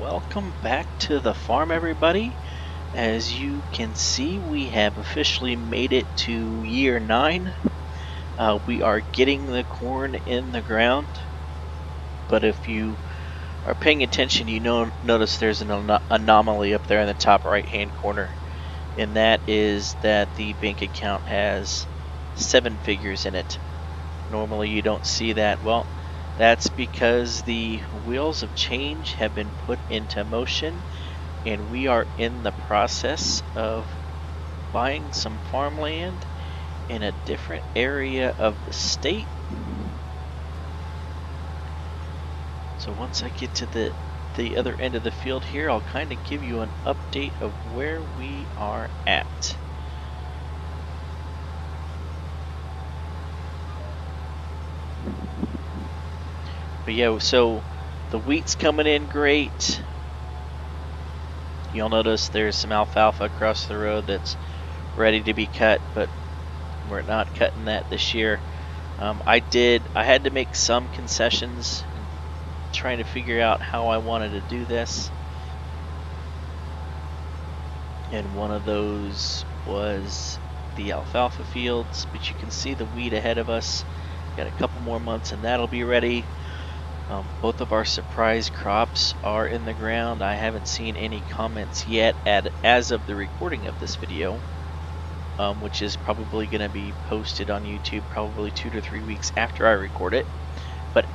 Welcome back to the farm, everybody. As you can see, we have officially made it to year 9. We are getting the corn in the ground, but if you are paying attention, you notice there's an anomaly up there in the top right hand corner, and that is that the bank account has 7 figures in it. Normally you don't see that. Well, that's because the wheels of change have been put into motion, and we are in the process of buying some farmland in a different area of the state. So once I get to the other end of the field here, I'll kind of give you an update of where we are at. But yeah, so the wheat's coming in great. You'll notice there's some alfalfa across the road that's ready to be cut, but we're not cutting that this year. I had to make some concessions trying to figure out how I wanted to do this. And one of those was the alfalfa fields, but you can see the wheat ahead of us. Got a couple more months and that'll be ready. Both of our surprise crops are in the ground. I haven't seen any comments yet as of the recording of this video, which is probably going to be posted on YouTube probably 2 to 3 weeks after I record it. But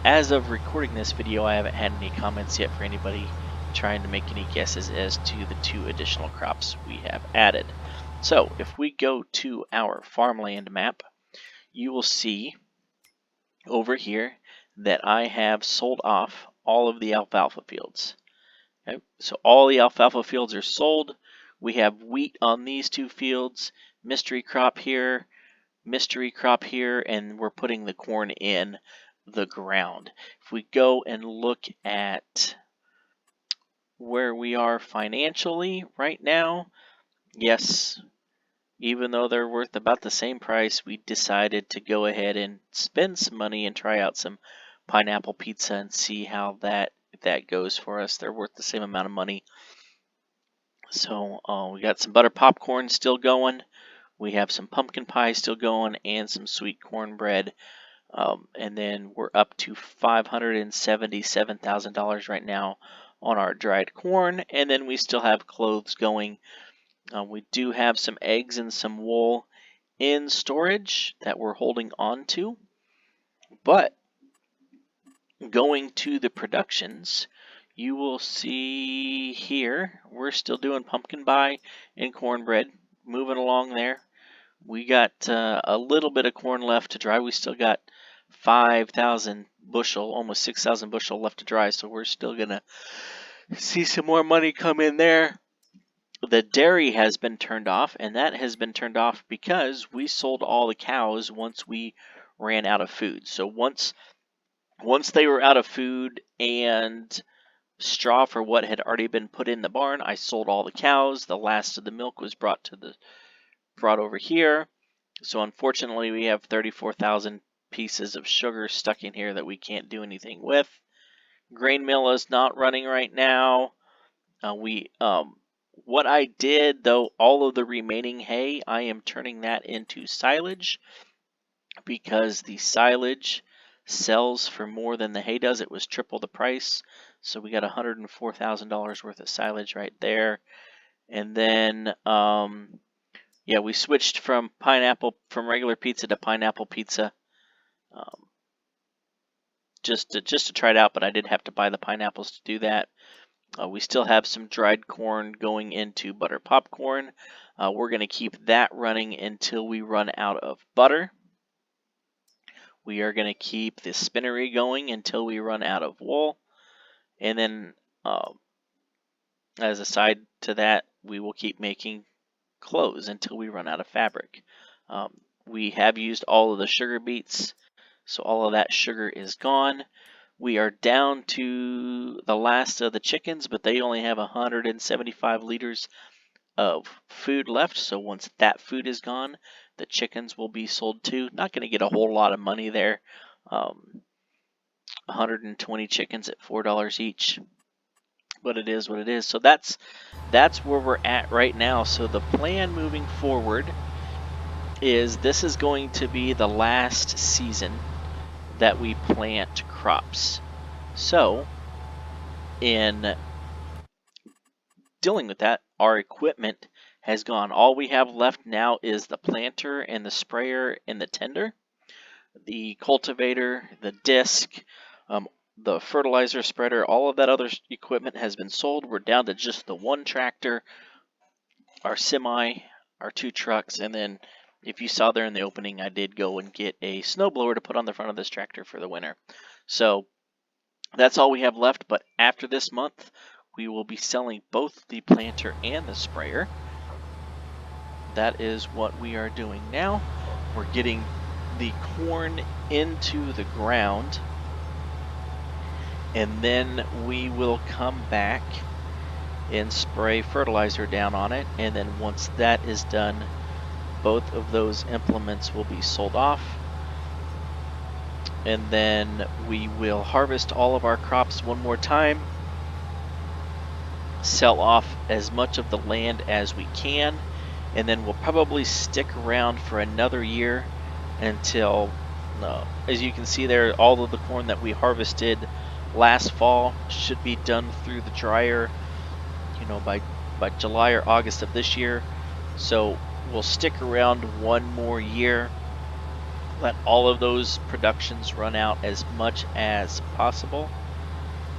as of recording this video, I haven't had any comments yet for anybody trying to make any guesses as to the 2 additional crops we have added. So if we go to our farmland map, you will see over here that I have sold off all of the alfalfa fields. Okay? So all the alfalfa fields are sold. We have wheat on these 2 fields, mystery crop here, and we're putting the corn in the ground. If we go and look at where we are financially right now, yes, even though they're worth about the same price, we decided to go ahead and spend some money and try out some pineapple pizza and see how that goes for us. They're worth the same amount of money. So we got some butter popcorn still going. We have some pumpkin pie still going and some sweet cornbread. And then we're up to $577,000 right now on our dried corn. And then we still have clothes going. We do have some eggs and some wool in storage that we're holding on to. But going to the productions, you will see here, we're still doing pumpkin pie and cornbread, moving along there. We got a little bit of corn left to dry. We still got 5,000 bushel, almost 6,000 bushel left to dry, so we're still going to see some more money come in there. The dairy has been turned off, and that has been turned off because we sold all the cows once we ran out of food. So once they were out of food and straw for what had already been put in the barn, I sold all the cows. The last of the milk was brought over here. So unfortunately, we have 34,000 pieces of sugar stuck in here that we can't do anything with. Grain mill is not running right now. What I did, though, all of the remaining hay, I am turning that into silage because the silage sells for more than the hay does. It was triple the price. So we got $104,000 worth of silage right there. And then, yeah, we switched from regular pizza to pineapple pizza, just to try it out. But I did have to buy the pineapples to do that. We still have some dried corn going into butter popcorn. We're going to keep that running until we run out of butter. We are going to keep the spinnery going until we run out of wool. And then, as a side to that, we will keep making clothes until we run out of fabric. We have used all of the sugar beets, so all of that sugar is gone. We are down to the last of the chickens, but they only have 175 liters of food left. So once that food is gone, the chickens will be sold too. Not going to get a whole lot of money there. 120 chickens at $4 each. but it is what it is. So that's where we're at right now. So the plan moving forward is this is going to be the last season that we plant crops. So in dealing with that, our equipment has gone. All we have left now is the planter and the sprayer and the tender. The cultivator, the disc, the fertilizer spreader, all of that other equipment has been sold. We're down to just the one tractor, our semi, our 2 trucks, and then if you saw there in the opening, I did go and get a snowblower to put on the front of this tractor for the winter. So that's all we have left, but after this month, we will be selling both the planter and the sprayer. That is what we are doing now. We're getting the corn into the ground, and then we will come back and spray fertilizer down on it, and then once that is done, both of those implements will be sold off, and then we will harvest all of our crops one more time, sell off as much of the land as we can, and then we'll probably stick around for another year until, as you can see there, all of the corn that we harvested last fall should be done through the dryer, by July or August of this year. So we'll stick around one more year, let all of those productions run out as much as possible,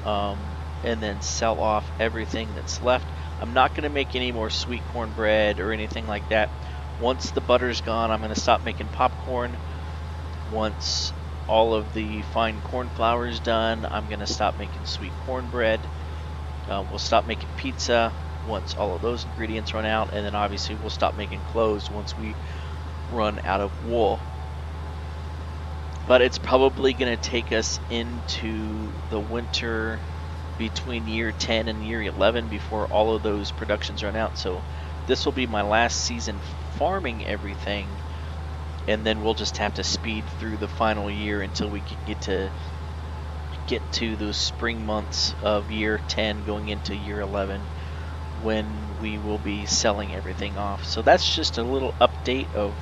and then sell off everything that's left. I'm not going to make any more sweet cornbread or anything like that. Once the butter's gone, I'm going to stop making popcorn. Once all of the fine corn flour is done, I'm going to stop making sweet cornbread. We'll stop making pizza once all of those ingredients run out, and then obviously we'll stop making clothes once we run out of wool. But it's probably going to take us into the winter between year 10 and year 11 before all of those productions run out. So this will be my last season farming everything, and then we'll just have to speed through the final year until we can get to those spring months of year 10 going into year 11, when we will be selling everything off. So that's just a little update of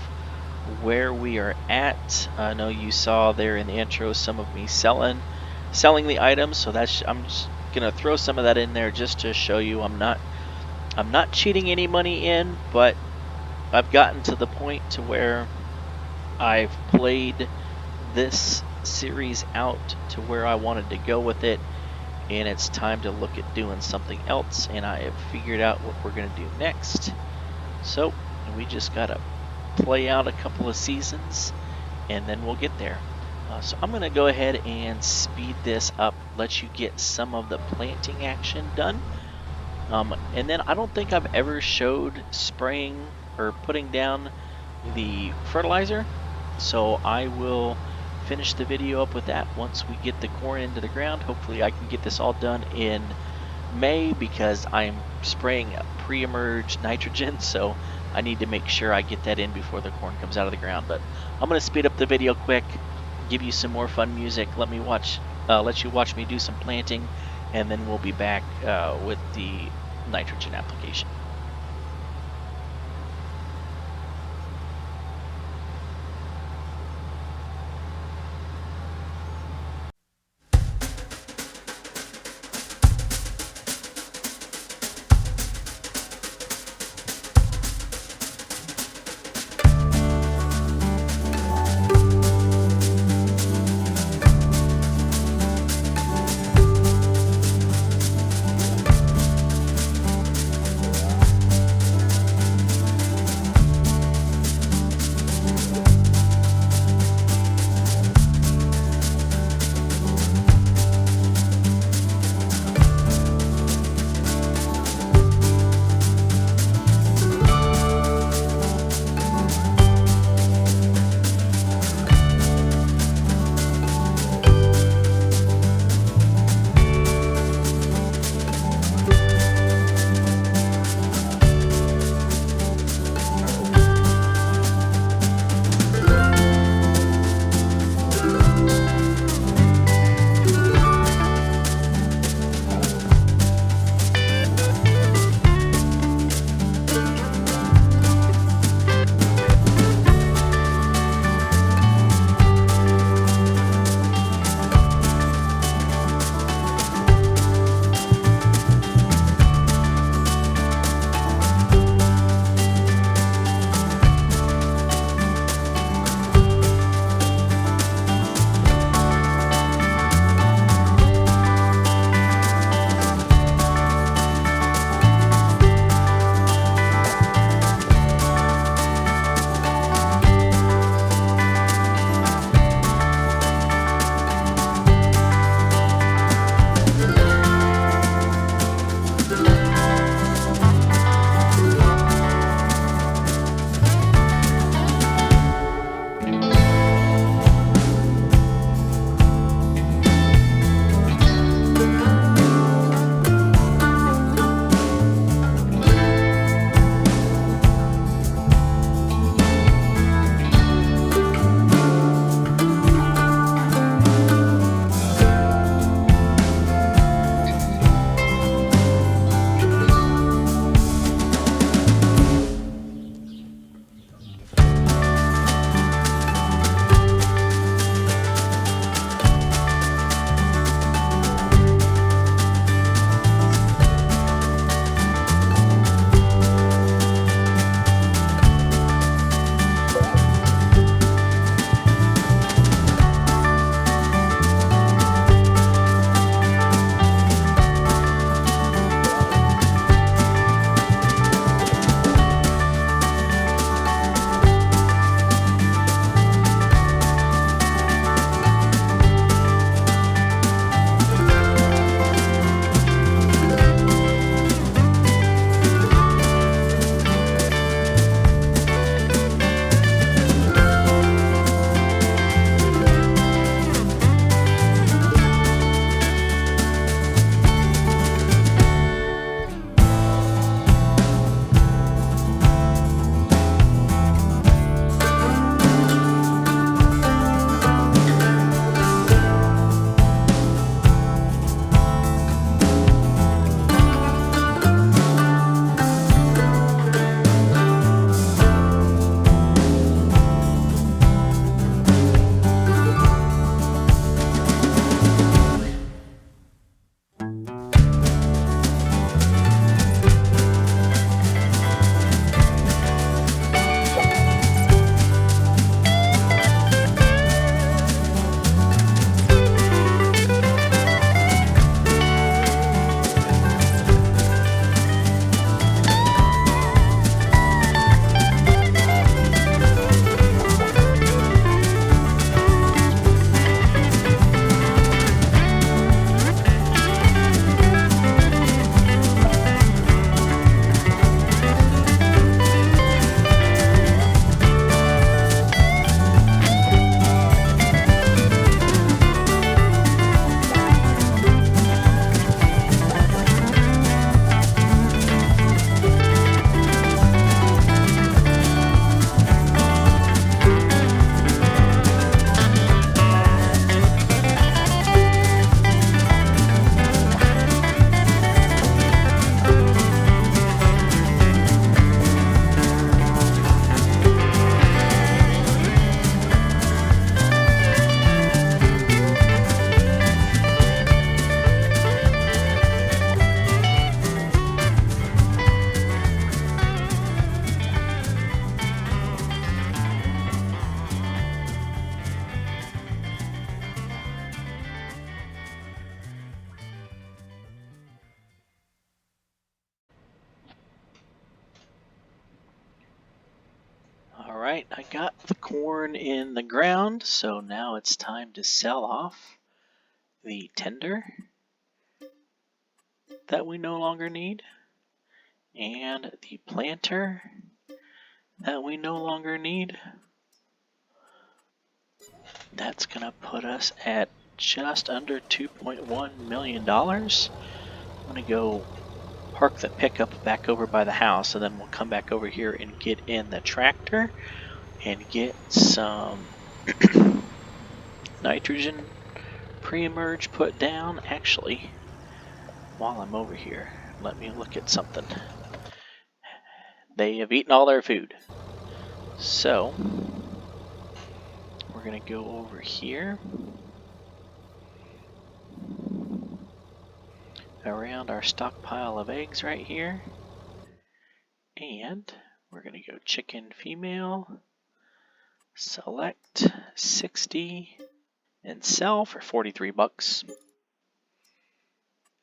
where we are at. I know you saw there in the intro some of me selling the items, so I'm just gonna throw some of that in there just to show you I'm not cheating any money in, but I've gotten to the point to where I've played this series out to where I wanted to go with it, and it's time to look at doing something else, and I have figured out what we're going to do next. So we just gotta play out a couple of seasons, and then we'll get there. So I'm going to go ahead and speed this up, let you get some of the planting action done, and then I don't think I've ever showed spraying or putting down the fertilizer, so I will finish the video up with that once we get the corn into the ground. Hopefully I can get this all done in May, because I'm spraying pre-emerge nitrogen, so I need to make sure I get that in before the corn comes out of the ground. But I'm going to speed up the video quick, give you some more fun music, let you watch me do some planting, and then we'll be back with the nitrogen application. Alright, I got the corn in the ground, so now it's time to sell off the tender that we no longer need, and the planter that we no longer need. That's going to put us at just under $2.1 million. I'm going to go park the pickup back over by the house, and then we'll come back over here and get in the tractor and get some nitrogen pre-emerge put down. Actually, while I'm over here, let me look at something. They have eaten all their food. So, we're going to go over here around our stockpile of eggs right here. And we're going to go chicken female, select 60, and sell for 43 bucks.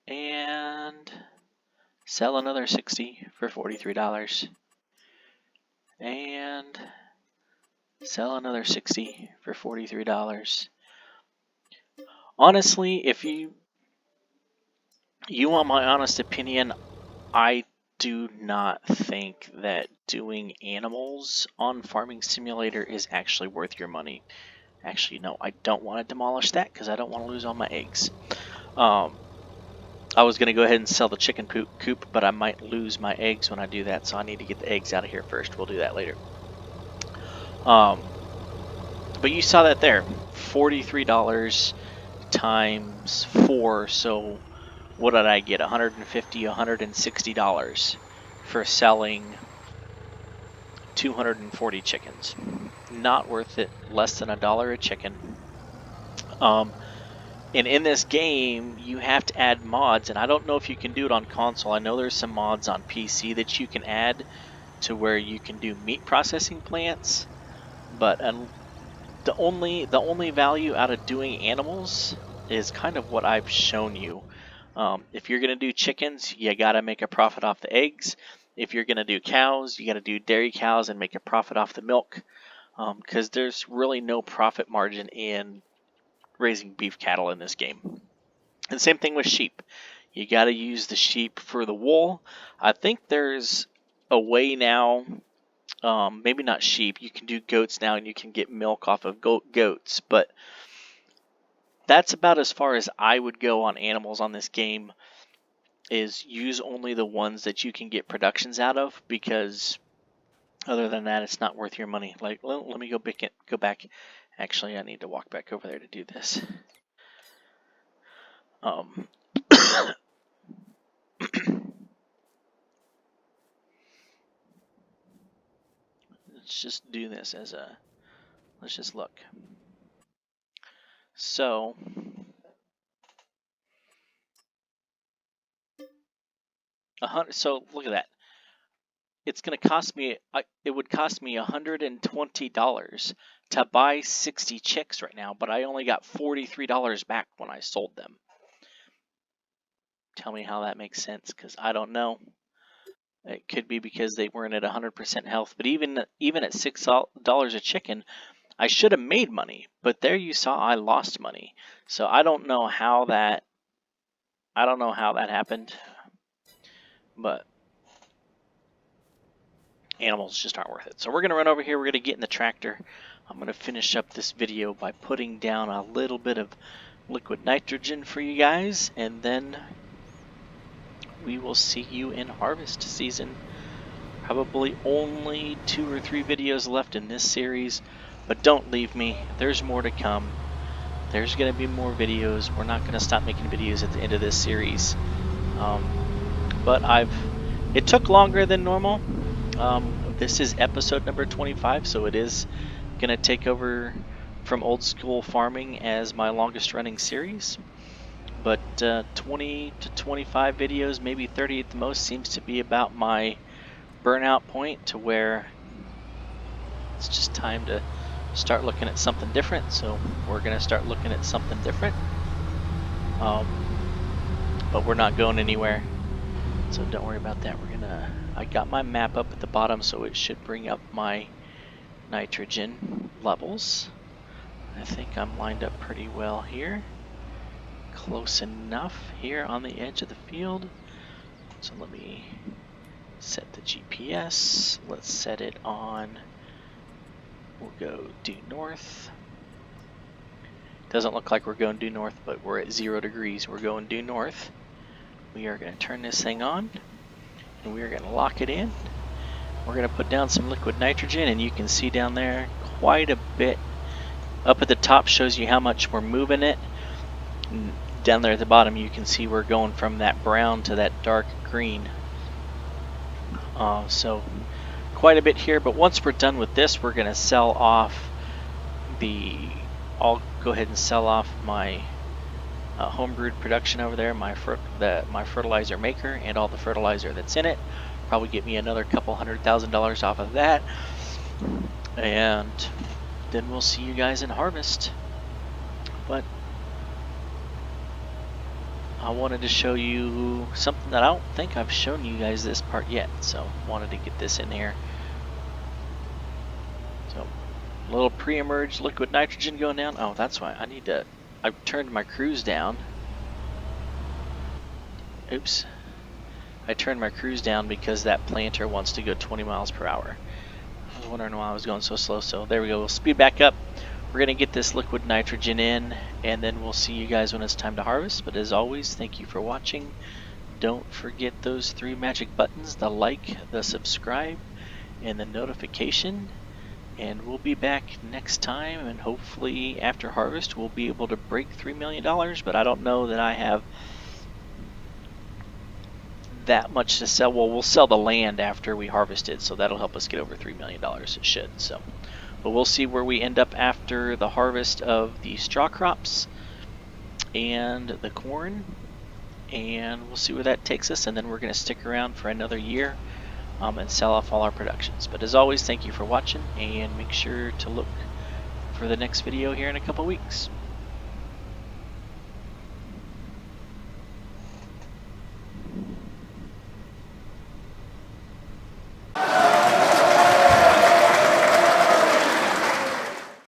And sell another 60 for $43. And sell another 60 for $43. Honestly, if you want my honest opinion, I do not think that doing animals on Farming Simulator is actually worth your money. Actually, no, I don't want to demolish that because I don't want to lose all my eggs. I was going to go ahead and sell the chicken coop, but I might lose my eggs when I do that, so I need to get the eggs out of here first. We'll do that later. But you saw that there, $43 times 4, so what did I get? $150, $160 for selling 240 chickens. Not worth it, less than $1 a chicken. And in this game, you have to add mods, and I don't know if you can do it on console. I know there's some mods on PC that you can add to where you can do meat processing plants, but the only value out of doing animals is kind of what I've shown you. If you're gonna do chickens, you gotta make a profit off the eggs. If you're gonna do cows, you gotta do dairy cows and make a profit off the milk, because there's really no profit margin in raising beef cattle in this game. And same thing with sheep. You got to use the sheep for the wool. I think there's a way now, maybe not sheep, you can do goats now and you can get milk off of goats, but that's about as far as I would go on animals on this game, is use only the ones that you can get productions out of, because other than that, it's not worth your money. Like, let me go back. Actually, I need to walk back over there to do this. Let's just do this as a, let's just look. So, so look at that. It's going to cost me, it would cost me $120 to buy 60 chicks right now, but I only got $43 back when I sold them. Tell me how that makes sense, because I don't know. It could be because they weren't at 100% health, but even at $6 a chicken, I should have made money. But there you saw I lost money. So I don't know how that happened, but animals just aren't worth it. So we're going to run over here. We're going to get in the tractor. I'm going to finish up this video by putting down a little bit of liquid nitrogen for you guys, and then we will see you in harvest season. Probably only 2 or 3 videos left in this series, but don't leave me. There's more to come. There's going to be more videos. We're not going to stop making videos at the end of this series. But it took longer than normal. This is episode number 25, so it is going to take over from Old School Farming as my longest running series. But 20 to 25 videos, maybe 30 at the most, seems to be about my burnout point, to where it's just time to start looking at something different. So we're going to start looking at something different. But we're not going anywhere, so don't worry about that. I got my map up at the bottom, so it should bring up my nitrogen levels. I think I'm lined up pretty well here. Close enough here on the edge of the field. So let me set the GPS. Let's set it on, we'll go due north. Doesn't look like we're going due north, but we're at 0 degrees. We're going due north. We are going to turn this thing on, and we are going to lock it in. We're going to put down some liquid nitrogen, and you can see down there quite a bit. Up at the top shows you how much we're moving it. And down there at the bottom you can see we're going from that brown to that dark green. So quite a bit here, but once we're done with this, we're going to sell off I'll go ahead and sell off my homebrewed production over there, my fertilizer maker and all the fertilizer that's in it. Probably get me another couple $100,000 off of that, and then we'll see you guys in harvest. But I wanted to show you something that I don't think I've shown you guys this part yet, so wanted to get this in here. So a little pre-emerged liquid nitrogen going down. Oh, that's why I turned my cruise down. Oops. I turned my cruise down because that planter wants to go 20 miles per hour. I was wondering why I was going so slow, so there we go. We'll speed back up. We're going to get this liquid nitrogen in, and then we'll see you guys when it's time to harvest. But as always, thank you for watching. Don't forget those 3 magic buttons, the like, the subscribe, and the notification. And we'll be back next time, and hopefully after harvest we'll be able to break $3 million, but I don't know that I have that much to sell. Well, we'll sell the land after we harvest it, so that'll help us get over $3 million. It should. So, but we'll see where we end up after the harvest of the straw crops and the corn, and we'll see where that takes us, and then we're going to stick around for another year and sell off all our productions. But as always, thank you for watching, and make sure to look for the next video here in a couple weeks.